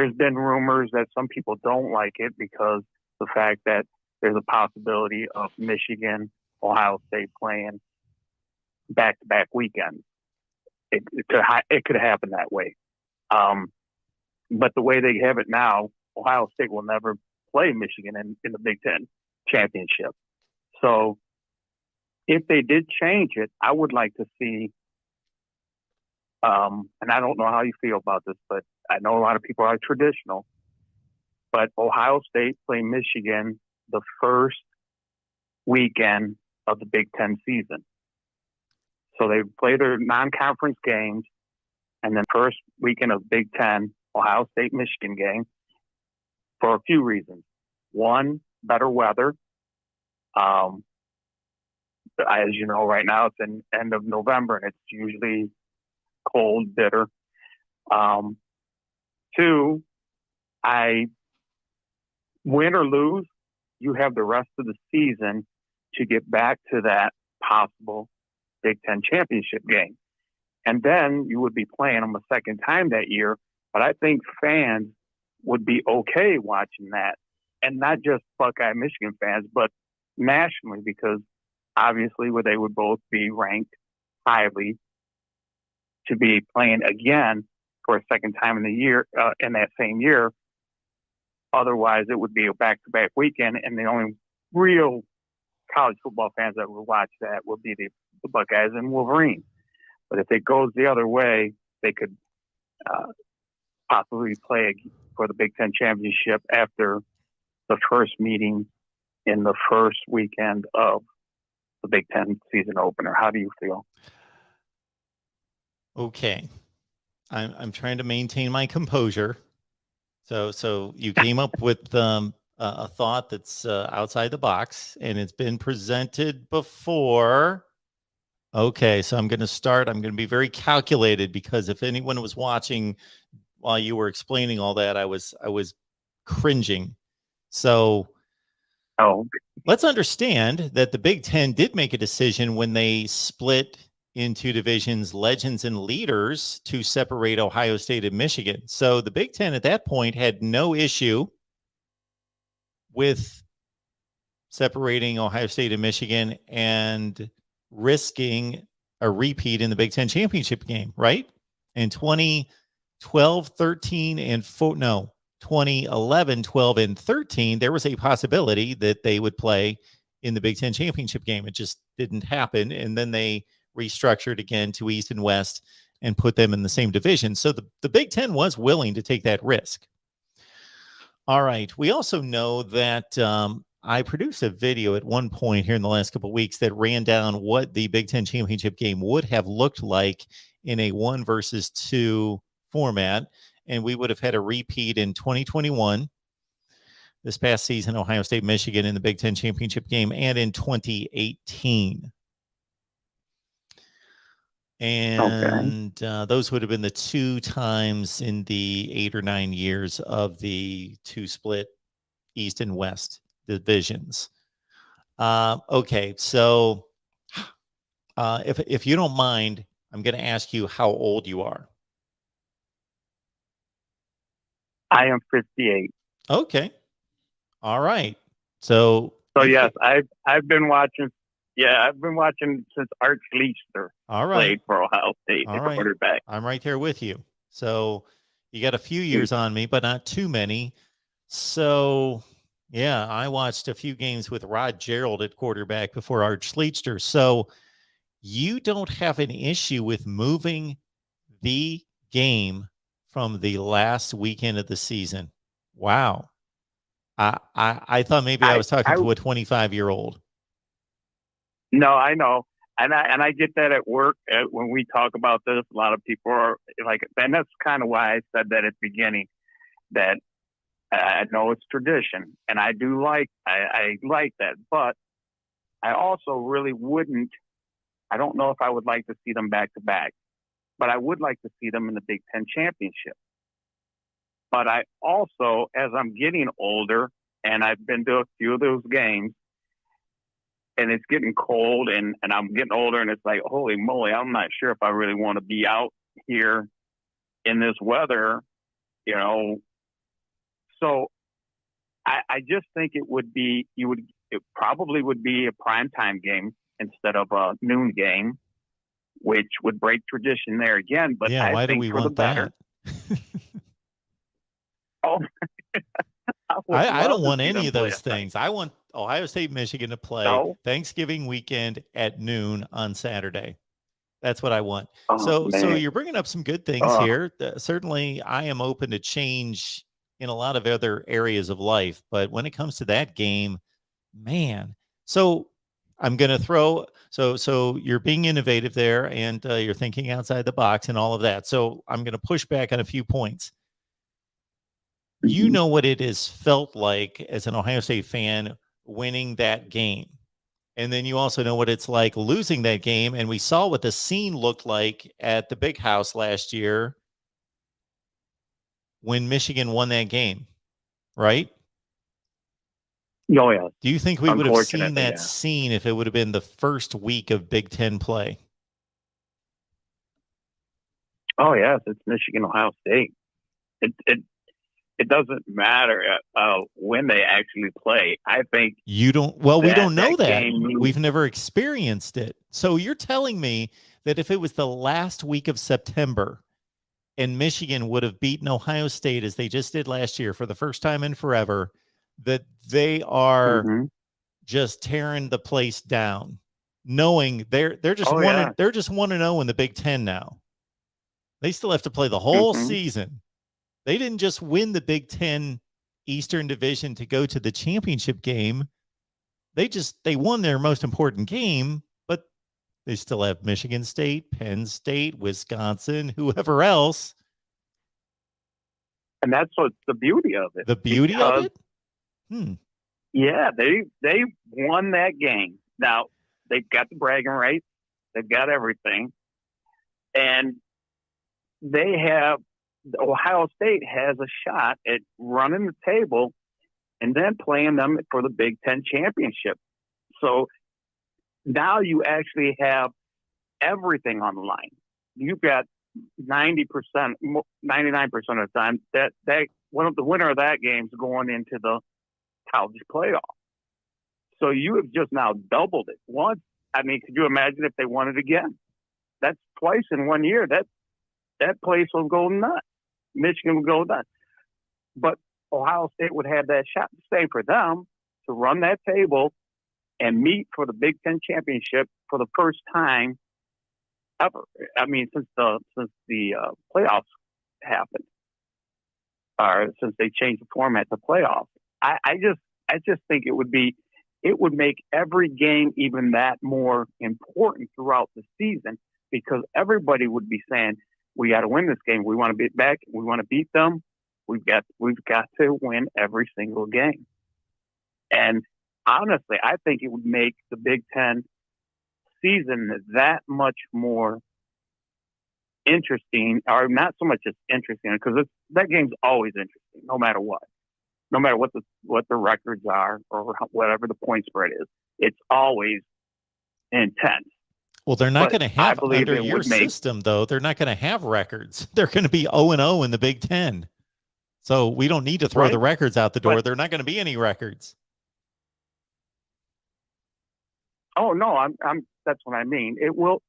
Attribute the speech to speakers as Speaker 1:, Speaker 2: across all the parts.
Speaker 1: there's been rumors that some people don't like it because the fact that there's a possibility of Michigan, Ohio State playing back-to-back weekends. It could happen that way. But the way they have it now, Ohio State will never play Michigan in the Big Ten championship. So if they did change it, I would like to see, and I don't know how you feel about this, but I know a lot of people are traditional, but Ohio State play Michigan the first weekend of the Big Ten season. So they play their non-conference games, and then first weekend of Big Ten, Ohio State-Michigan game, for a few reasons. One, better weather. As you know, right now it's in end of November, and it's usually cold, bitter. Two, win or lose, you have the rest of the season to get back to that possible Big Ten championship game. And then you would be playing them a second time that year. But I think fans would be okay watching that. And not just Buckeye Michigan fans, but nationally, because obviously they would both be ranked highly to be playing again for a second time in the year, in that same year. Otherwise, it would be a back-to-back weekend, and the only real college football fans that would watch that would be the Buckeyes and Wolverines. But if it goes the other way, they could possibly play for the Big Ten championship after the first meeting in the first weekend of the Big Ten season opener. How do you feel?
Speaker 2: Okay. I'm trying to maintain my composure. So you came up with a thought that's outside the box, and it's been presented before. Okay, so I'm going to be very calculated, because if anyone was watching while you were explaining all that, I was cringing. So let's understand that the Big Ten did make a decision when they split into divisions, legends and leaders, to separate Ohio State and Michigan. So the Big Ten at that point had no issue with separating Ohio State and Michigan and risking a repeat in the Big Ten championship game, right? In 2012, 13, and 2011, 12, and 13, there was a possibility that they would play in the Big Ten championship game. It just didn't happen. And then they restructured again to East and West and put them in the same division. So the Big Ten was willing to take that risk. All right. We also know that I produced a video at one point here in the last couple of weeks that ran down what the Big Ten championship game would have looked like in a 1-versus-2 format. And we would have had a repeat in 2021, this past season, Ohio State, Michigan in the Big Ten championship game, and in 2018. And those would have been the two times in the 8 or 9 years of the two split East and West divisions. Okay, so if you don't mind, I'm going to ask you how old you are.
Speaker 1: I am 58.
Speaker 2: Okay. All right. So
Speaker 1: yes, I've been watching. Yeah, I've been watching since Art Schlichter played for Ohio State, the quarterback.
Speaker 2: I'm right there with you. So you got a few years on me, but not too many. So yeah, I watched a few games with Rod Gerald at quarterback before Art Schlichter. So you don't have an issue with moving the game from the last weekend of the season. Wow. I thought maybe I was talking to a 25-year-old.
Speaker 1: No, I know. And I get that at work when we talk about this. A lot of people are like, and that's kind of why I said that at the beginning, that I know it's tradition, and I do like that. But I also really wouldn't. I don't know if I would like to see them back to back, but I would like to see them in the Big Ten championship. But I also, as I'm getting older, and I've been to a few of those games, and it's getting cold, and I'm getting older, and it's like, holy moly, I'm not sure if I really want to be out here in this weather, So I just think it probably would be a primetime game instead of a noon game, which would break tradition there again. But
Speaker 2: yeah,
Speaker 1: I
Speaker 2: why do
Speaker 1: think
Speaker 2: we
Speaker 1: for the
Speaker 2: want
Speaker 1: better.
Speaker 2: that?
Speaker 1: Oh,
Speaker 2: I don't
Speaker 1: to
Speaker 2: want
Speaker 1: see
Speaker 2: any
Speaker 1: them
Speaker 2: of
Speaker 1: play
Speaker 2: those
Speaker 1: that night.
Speaker 2: things. I want Ohio State, Michigan to play
Speaker 1: No.
Speaker 2: Thanksgiving weekend at noon on Saturday. That's what I want.
Speaker 1: Oh
Speaker 2: So
Speaker 1: man.
Speaker 2: you're bringing up some good things here. Certainly, I am open to change in a lot of other areas of life, but when it comes to that game, man. So I'm going to throw. So you're being innovative there, and you're thinking outside the box and all of that. So I'm going to push back on a few points. You know what it has felt like as an Ohio State fan winning that game. And then you also know what it's like losing that game. And we saw what the scene looked like at the Big House last year when Michigan won that game, right?
Speaker 1: Oh, yeah.
Speaker 2: Do you think we would have seen
Speaker 1: Unfortunately,
Speaker 2: that
Speaker 1: yeah.
Speaker 2: scene if it would have been the first week of Big Ten play?
Speaker 1: Oh, yes. It's Michigan, Ohio State. It doesn't matter when they actually play. I think
Speaker 2: you don't. Well, we don't know that.
Speaker 1: Game,
Speaker 2: we've never experienced it. So you're telling me that if it was the last week of September and Michigan would have beaten Ohio State as they just did last year for the first time in forever, that they are just tearing the place down, knowing they're just they're just 1-0 in the Big Ten now. They still have to play the whole season. They didn't just win the Big Ten Eastern Division to go to the championship game. They won their most important game, but they still have Michigan State, Penn State, Wisconsin, whoever else.
Speaker 1: And that's what's the beauty of it.
Speaker 2: The beauty of it?
Speaker 1: Yeah, they won that game. Now, they've got the bragging rights. They've got everything. And Ohio State has a shot at running the table and then playing them for the Big Ten championship. So now you actually have everything on the line. You've got 90%, 99% of the time that one of the winner of that game is going into the college playoff. So you have just now doubled it. Once, could you imagine if they won it again? That's twice in 1 year. That place will go nuts. Michigan would go nuts. But Ohio State would have that shot. Same for them to run that table and meet for the Big Ten championship for the first time ever. Since the playoffs happened, or since they changed the format to playoffs. I just think it would make every game even that more important throughout the season, because everybody would be saying, we got to win this game. We want to beat back. We want to beat them. We've got to win every single game. And honestly, I think it would make the Big Ten season that much more interesting, or not so much as interesting, because that game's always interesting, no matter what the records are or whatever the point spread is. It's always intense.
Speaker 2: Well, they're not going to have, under your system, though, they're not going to have records. They're going to be 0-0 in the Big Ten. So we don't need to throw the records out the door. They're not going to be any records.
Speaker 1: Oh, no, that's what I mean. It will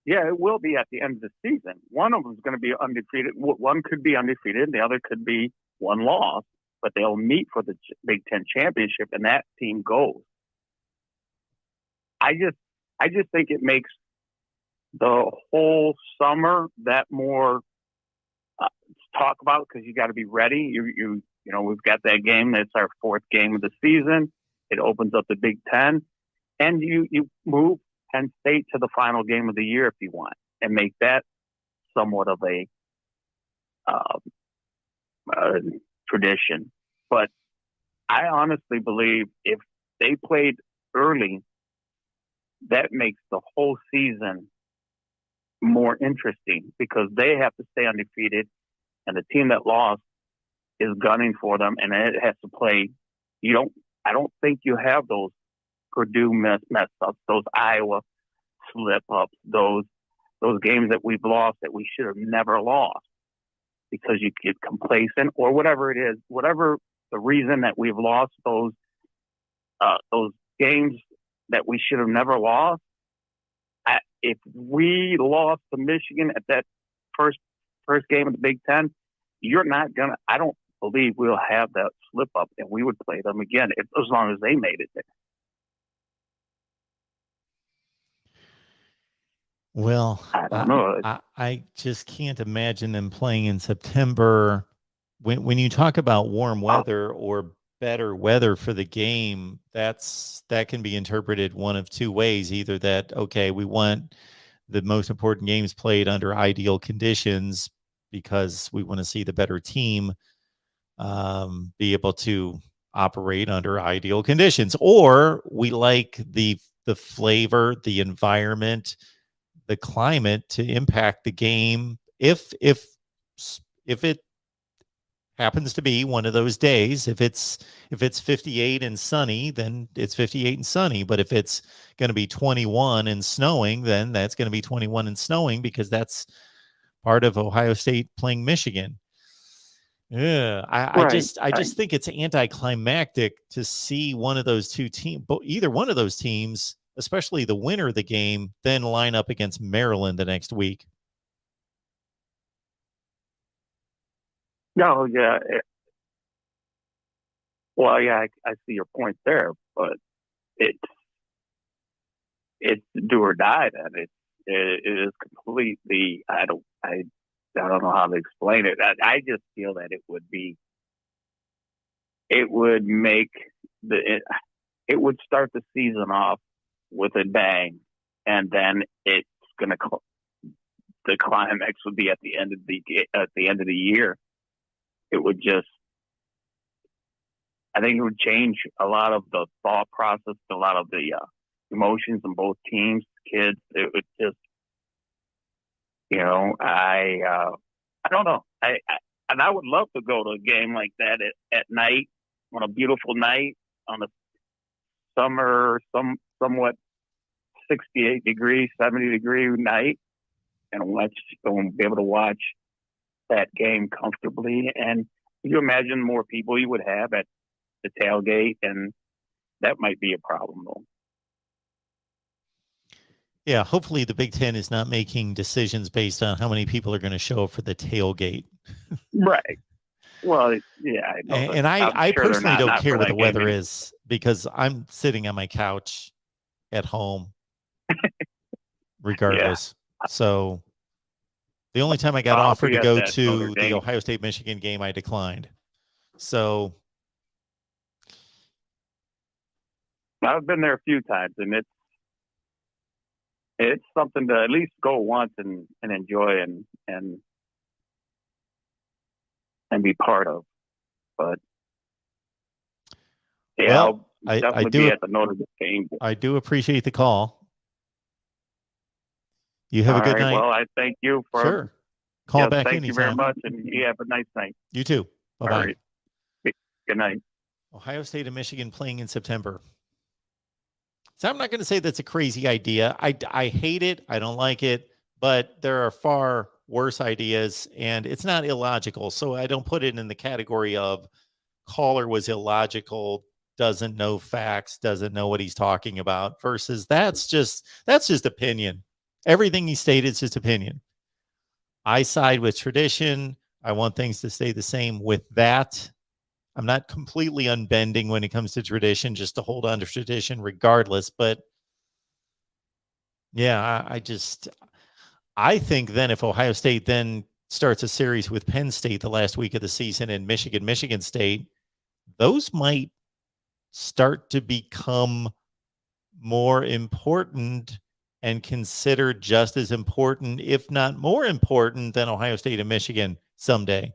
Speaker 1: be at the end of the season. One of them is going to be undefeated. One could be undefeated, and the other could be one loss, but they'll meet for the Big Ten championship, and that team goes. I just think it makes the whole summer that more to talk about, because you got to be ready. We've got that game. That's our fourth game of the season. It opens up the Big Ten, and you move Penn State to the final game of the year if you want, and make that somewhat of a tradition. But I honestly believe if they played early, that makes the whole season more interesting, because they have to stay undefeated, and the team that lost is gunning for them, and it has to play. I don't think you have those Purdue mess ups, those Iowa slip ups, those games that we've lost that we should have never lost. because you get complacent or whatever it is, whatever the reason that we've lost those games that we should have never lost. If we lost to Michigan at that first game of the Big Ten, I don't believe we'll have that slip up, and we would play them again as long as they made it there.
Speaker 2: Well,
Speaker 1: I don't know.
Speaker 2: I just can't imagine them playing in September. When you talk about warm weather or better weather for the game, that can be interpreted one of two ways. Either that, okay, we want the most important games played under ideal conditions because we want to see the better team be able to operate under ideal conditions, or we like the flavor, the environment, the climate to impact the game. If it happens to be one of those days, if it's 58 and sunny, then it's 58 and sunny. But if it's going to be 21 and snowing, then that's going to be 21 and snowing, because that's part of Ohio State playing Michigan. Yeah, I just think it's anticlimactic to see one of those two teams, either one of those teams, especially the winner of the game, then line up against Maryland the next week.
Speaker 1: No, yeah. Well, yeah, I see your point there, but it's do or die. Then it is completely. I don't know how to explain it. I just feel that it would start the season off with a bang, and then it's going to the climax would be at the end of the year. It would just, I think it would change a lot of the thought process, a lot of the emotions in both teams, kids. It would just, I don't know. And I would love to go to a game like that at night, on a beautiful night, on a summer, somewhat 68 degree, 70 degree night, and be able to watch that game comfortably. And you imagine more people you would have at the tailgate, and that might be a problem though.
Speaker 2: Yeah, hopefully the Big Ten is not making decisions based on how many people are going to show up for the tailgate.
Speaker 1: Right. Well, yeah. I know
Speaker 2: and I personally don't care what the weather is, because I'm sitting on my couch at home regardless. Yeah. So the only time I got offered to go to the Ohio State-Michigan game, I declined. So
Speaker 1: I've been there a few times, and it's something to at least go once and enjoy and be part of. But yeah, well, I do be at the Notre Dame game.
Speaker 2: I do appreciate the call. You have a good night.
Speaker 1: Well, I thank you for
Speaker 2: sure. Call back
Speaker 1: thank
Speaker 2: anytime.
Speaker 1: You very much, and you have a nice night.
Speaker 2: You too. Bye-bye.
Speaker 1: Right. Good night.
Speaker 2: Ohio State and Michigan playing in September. So I'm not going to say that's a crazy idea. I hate it. I don't like it, but there are far worse ideas, and it's not illogical. So I don't put it in the category of caller was illogical, doesn't know facts, doesn't know what he's talking about, versus that's just opinion. Everything he stated is just opinion. I side with tradition. I want things to stay the same with that. I'm not completely unbending when it comes to tradition, just to hold on to tradition regardless. But yeah, I think then if Ohio State then starts a series with Penn State the last week of the season, and Michigan State, those might start to become more important and considered just as important, if not more important, than Ohio State and Michigan someday.